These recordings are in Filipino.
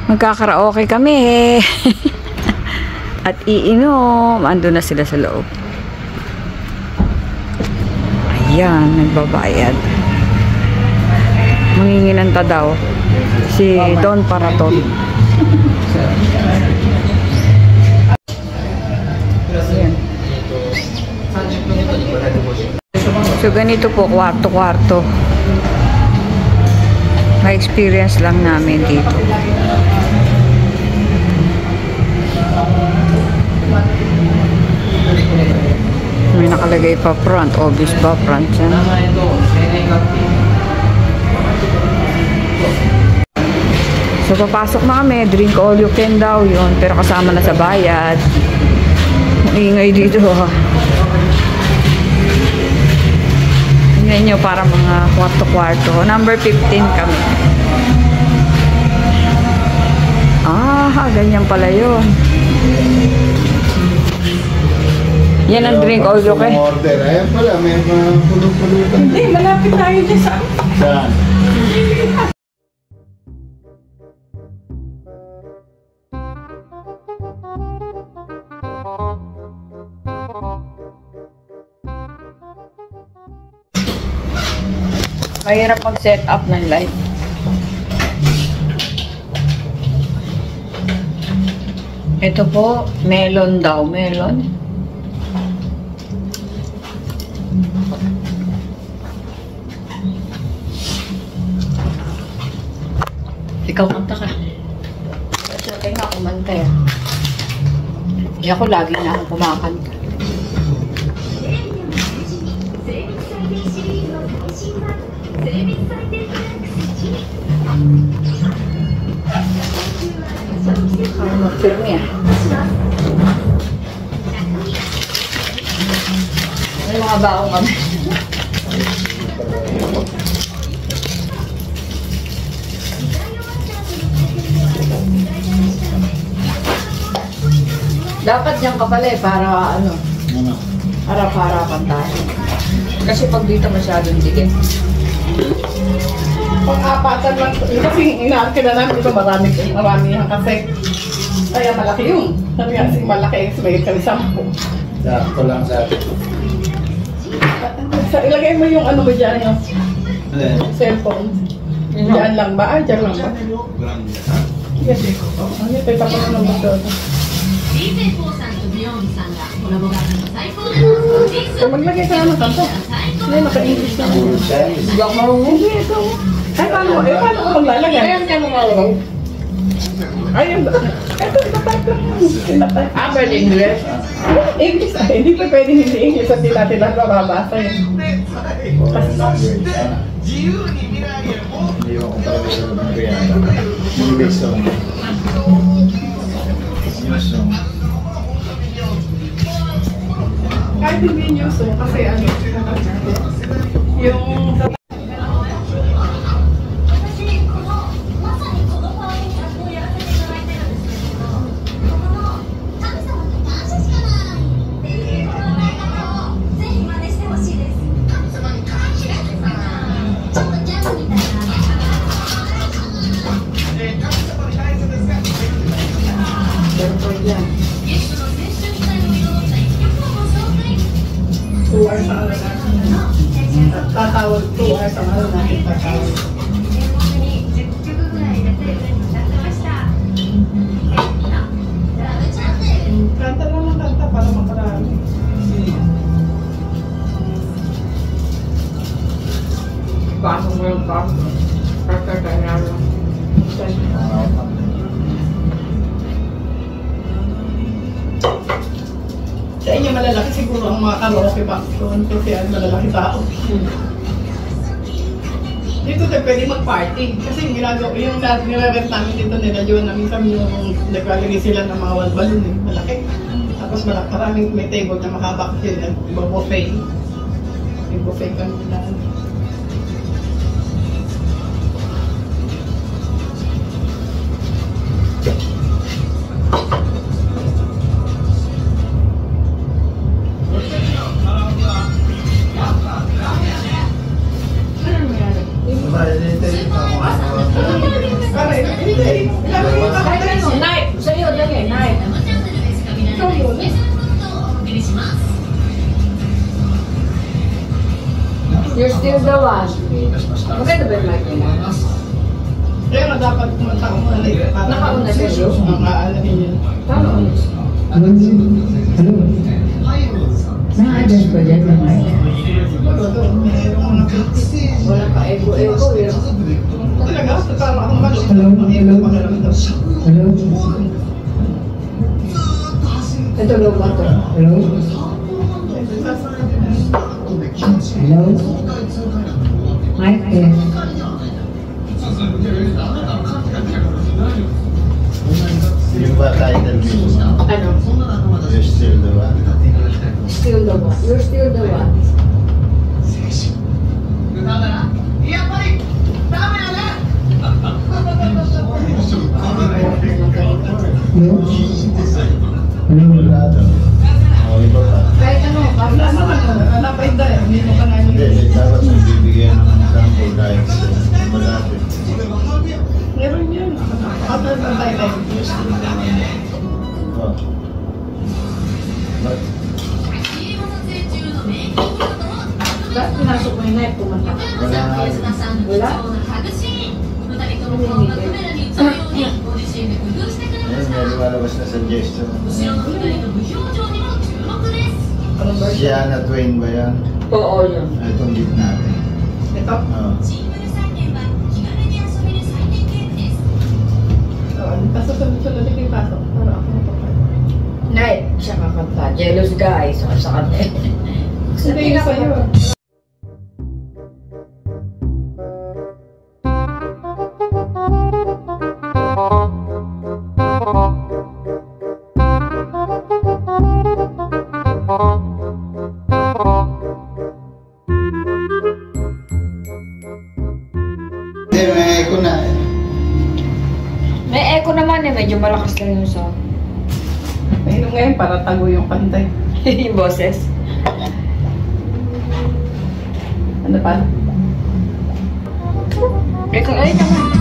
Magkakaraoke kami at iinom. Ando na sila sa loob. Ayan, nagbabayad. Manginginanta daw si Don Paraton. Ayan. So ganito po, kwarto-kwarto. May experience lang namin dito. May nakalagay pa front, obvious ba front yan? So papasok na kami, drink all you can daw yun, pero kasama na sa bayad. Ingay dito ha. Tingnan nyo, para mga kwarto-kwarto. Number 15 kami. Ganyan pala yun. Yan ang drink all you can. Order. Ayan pala, may mga pulutan. Hindi, malapit tayo dyan sa... Saan? Mahirap mag-set up ng light. Ito po, melon daw. Melon. Ikaw kanta ka. Kasi tayo nga kumanta eh. Hindi ako lagi na akong kumakanta. Mag-film yan. May mga baong kami. Dapat dyan ka pala eh, para ano? Para pantasin. Kasi pag dito masyadong dikit. Pang-apatan lang. Kasi inaarkin na namin ito, marami yan kasi. Kaya malaki yun. Sabi nga, kasi malaki yung sumayot kami 10. Sakto lang sa atin. Ilagay mo yung ano mo dyan, yung cellphone. Diyan lang ba? Diyan lang ba? Yes. Ano ito? Tapos ng motor. So, maglagay ka na ng kanto. Ay, naka-English na. Hindi ako marunong. Hindi, ito. Ay, paano ko maglalagay? Ayan ka mo marunong. Ayun ba? Ito, ipatype lang. But English? English, hindi pa pwede hindi English at hindi natin lang mababasa yun. Hindi ko kung talaga sa mga riyada. English song. News song. Kahit hindi news song, kasi ano, yung... tatawag 2 hours ang araw natin tatawag. Kanta lang ng kanta para makarami. Pasok mo yung pasok. Kaya lang. Sa inyo malalaki siguro ang mga karaoke box doon kasi ang malalaki tao. Dito tayo pwede mag-party kasi yung ginagawa, yung nire-rent namin dito nila yun namin kami yung naglalagay sila ng mga wall balloon eh, malaki. Tapos maraming may table na makabak sila, buffet. May buffet kami na. Para, hindi, Still the one. Maganda ba yung mic nila? Kaya nga dapat pumunta ko muna later. Nakauna siya yun? Nakaalahin yun. Paano ulit? Hello? Na-adjust ko dyan ng mic. Siguro doon, mayroong mga practice. Wala ka ego-ego yun. Talaga? Parang ako naman. Hello? Hello? Hello? Ito low ba ito? Hello? Hello? Mic test. Yung ba title mo? Ano? You're still the one. Still the one. You're still the one. Hello? Hello? Wala daw. O, iba pa. Kahit ano, Wala naman. Wala pa yung dahil. Hindi mo pa namin. Hindi, dapat magbibigyan ng sample kahit malapit. Meron yun. After the title. Oh. But, bakit pinasok mo yung knife, pumunta ka? wala nga. Wala? Ayun, may lumalabas na suggestion. Sienna Twain ba yan? Oo, yun. Itong gift natin. Ito. Oh. Tapos sunod-sunod yung pasok. Para ako napapag. Night, siya kakanta. Jealous guys. Sa kanya. Hindi yung sa'yo. Hindi, may echo na eh. May echo naman eh. Medyo malakas lang yung sound. Mainom ngayon para tago yung pantay. Yung boses. Ano pa? Echo, ay naman.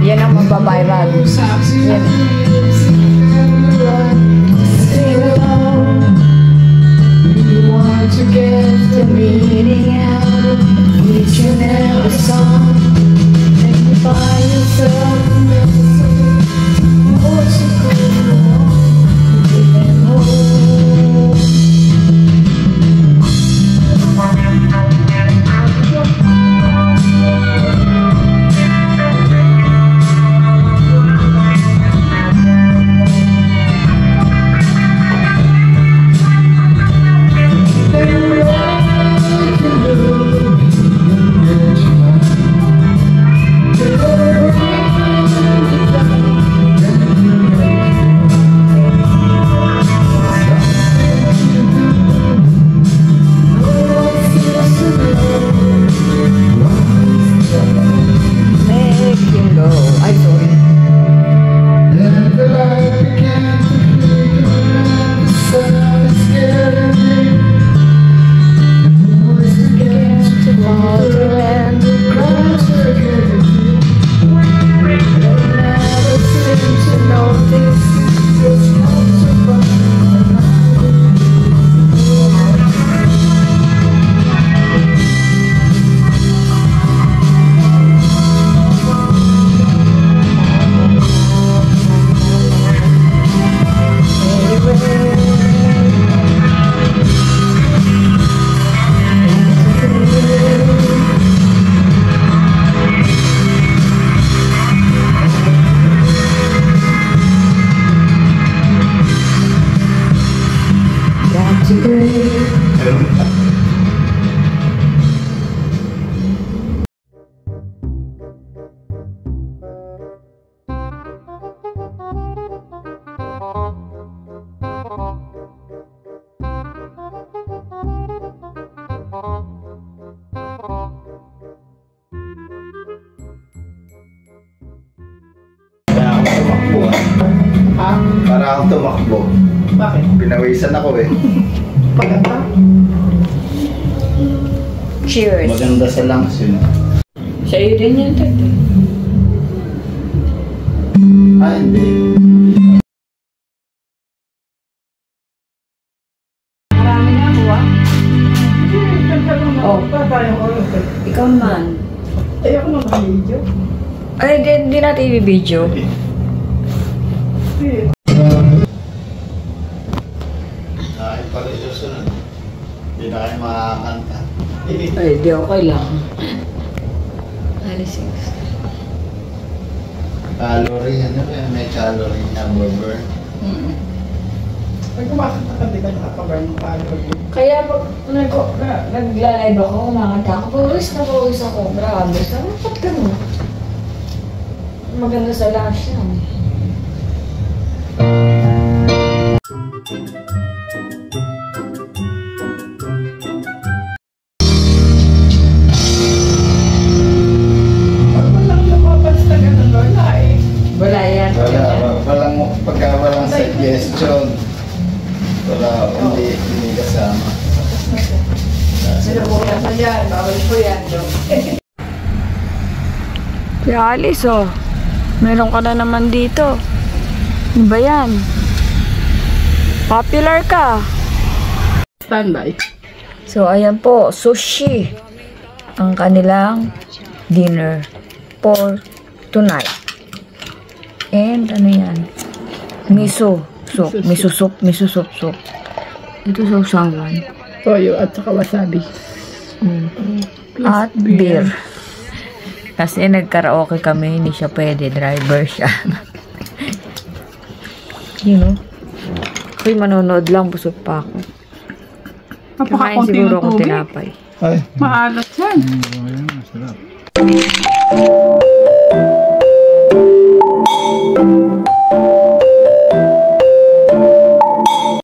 Yan ang magbabiral. Yan. akong tumakbo. Bakit? Pinawisan ako eh. Pagkata? Cheers. Maganda sa lungs yun. Sa'yo din yan, Tete. Ah, hindi. Marami na ako, ah. Oh, papayan ko yun. Ikaw man. Ayoko naman video. Ay, di natin i-video. Ay, pala susunod. Hindi na kayo makakanta. Ay, di okay lang. Alis 6. Calorie, ano ba? May calorie na burn. Pag kumakanta ka, di ka nakakaburn ng calorie. Kaya pag nagla-live ako, kumakanta ako, pawis ako. Grabe. Sabi, ba't ganun? Maganda sa lash yan. Pag walang lumabas na gano'n, wala eh. Wala yan. Walang suggestion. Hindi kasama. Sinubukan na yan, bawal po yan. Kaya Alice, oh. Meron ka na naman dito. Ano ba yan? Popular ka. Standby. So, ayan po. Sushi. Ang kanilang dinner for tonight. And, ano yan? Miso soup. Miso soup. Ito sa usawan. Toyo at saka wasabi. At beer. Kasi nagkaraoke kami, hindi siya pwede. Driver siya. You know? Ako'y manonood lang, busog pa ako. Kakain siguro akong tinapay. Ay. Maalat yan. Masarap.